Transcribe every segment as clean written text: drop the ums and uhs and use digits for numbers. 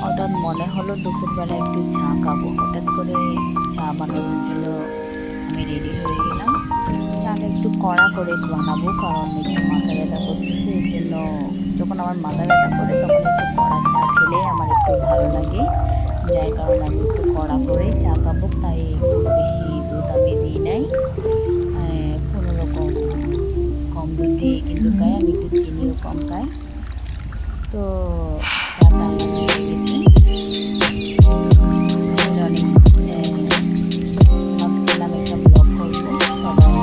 হঠাৎ মনে হলো দুপুরবেলা একটু চা খাবো। হঠাৎ করে চা বানানোর জন্য আমি রেডি হয়ে গেলাম। চাটা একটু কড়া করে বানাবো, কারণ একটু মাথা ব্যথা করতেছে। এর জন্য যখন আমার মাথা ব্যথা করে তখন একটু কড়া চা খেলে আমার একটু ভালো লাগে, যার কারণে আমি একটু কড়া করেই চা খাবো। তাই খুব বেশি দুধ আমি দিই নাই, কোনো রকম কম দুধ দিয়ে কিন্তু খাই। আমি একটু চিনিও কম খাই। তো চাটা আমার হয়ে গেছে। আসলে অনেক ভাবছিলাম একটা ব্লগ করবো, কারণ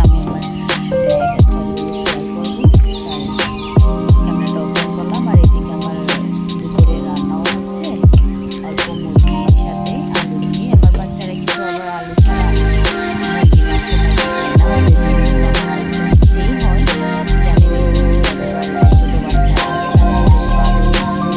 আমি আমার লাইফস্টাইলগুলো শেয়ার করবো। তাই ক্যামেরাটা ওপেন করলাম। আর এদিকে আমার দুপুরে রান্নাও হচ্ছে, অল্প মুরগির সাথে আলু দিয়ে। আমার বাচ্চারা কিন্তু আবার আলু ছাড়া মুরগি মাংস খেতে চায় না, ওদের জন্য আমার আলুটা দিতেই হয়। জানি না ছোটো বাচ্চা আছে, তারা কিন্তু আলু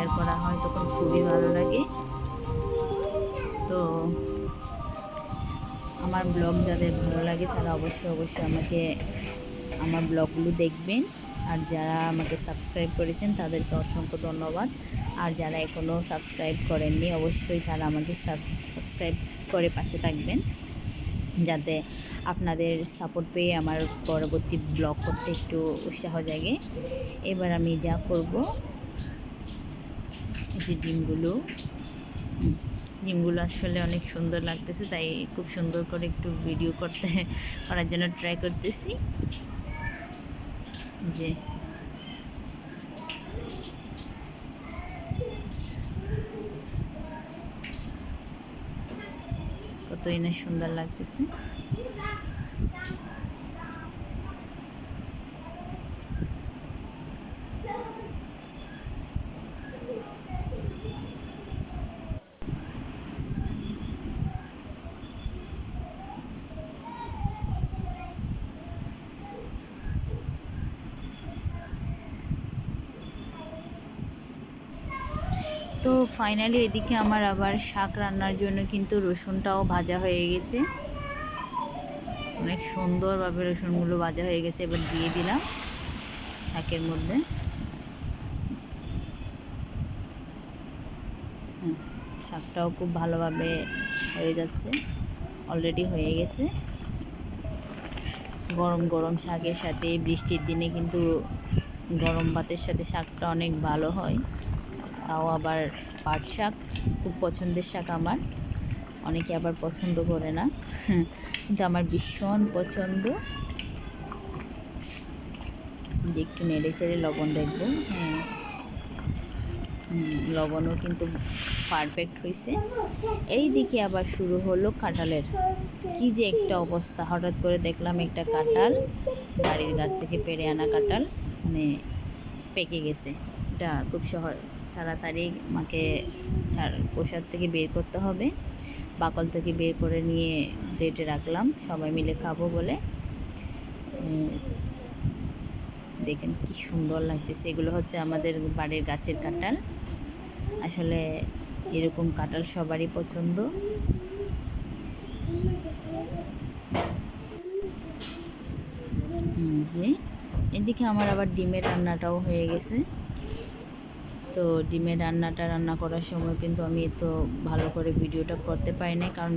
শেয়ার করা হয় তখন খুবই ভালো লাগে। তো আমার ব্লগ যাদের ভালো লাগে তারা অবশ্যই আমাকে আমার ব্লগগুলো দেখবেন। আর যারা আমাকে সাবস্ক্রাইব করেছেন তাদেরকে অসংখ্য ধন্যবাদ। আর যারা এখনও সাবস্ক্রাইব করেননি অবশ্যই তারা আমাকে সাবস্ক্রাইব করে পাশে থাকবেন, যাতে আপনাদের সাপোর্ট পেয়ে আমার পরবর্তী ব্লগ করতে একটু উৎসাহ জাগে। এবার আমি যা করব, এই যে ডিমগুলো আসলে অনেক সুন্দর লাগতেছে, তাই খুব সুন্দর করে একটু ভিডিও করার জন্য ট্রাই করতেছি। যে কতই না সুন্দর লাগতেছে। তো ফাইনালি এদিকে আমার আবার শাক রান্নার জন্য কিন্তু রসুনটাও ভাজা হয়ে গেছে, অনেক সুন্দরভাবে রসুনগুলো ভাজা হয়ে গেছে। এবার দিয়ে দিলাম শাকের মধ্যে। শাকটাও খুব ভালোভাবে হয়ে যাচ্ছে, অলরেডি হয়ে গেছে। গরম গরম শাকের সাথে বৃষ্টির দিনে কিন্তু গরম ভাতের সাথে শাকটা অনেক ভালো হয়। তাও আবার পাট শাক খুব পছন্দের শাক আমার, অনেকে আবার পছন্দ করে না, কিন্তু আমার ভীষণ পছন্দ। যে একটু নেড়ে চেড়ে লবণ রাখবো। হ্যাঁ, লবণও কিন্তু পারফেক্ট হয়েছে। এই দিকে আবার শুরু হলো কাঁঠালের কি যে একটা অবস্থা। হঠাৎ করে দেখলাম একটা কাঁঠাল, বাড়ির গাছ থেকে পেড়ে আনা কাঁঠাল, মানে পেকে গেছে। এটা খুব তাড়াতাড়ি মাকে প্রসাদ থেকে বের করতে হবে, বাকল থেকে বের করে নিয়ে প্লেটে রাখলাম সবাই মিলে খাবো বলে। দেখেন কি সুন্দর লাগতেছে। এগুলো হচ্ছে আমাদের বাড়ির গাছের কাঁঠাল। আসলে এরকম কাঁঠাল সবারই পছন্দ। যে এদিকে আমার আবার ডিমের রান্নাটাও হয়ে গেছে। তো ডিমের রান্না করার সময় কিন্তু আমি এত ভালো করে ভিডিওটা করতে পারি না, কারণ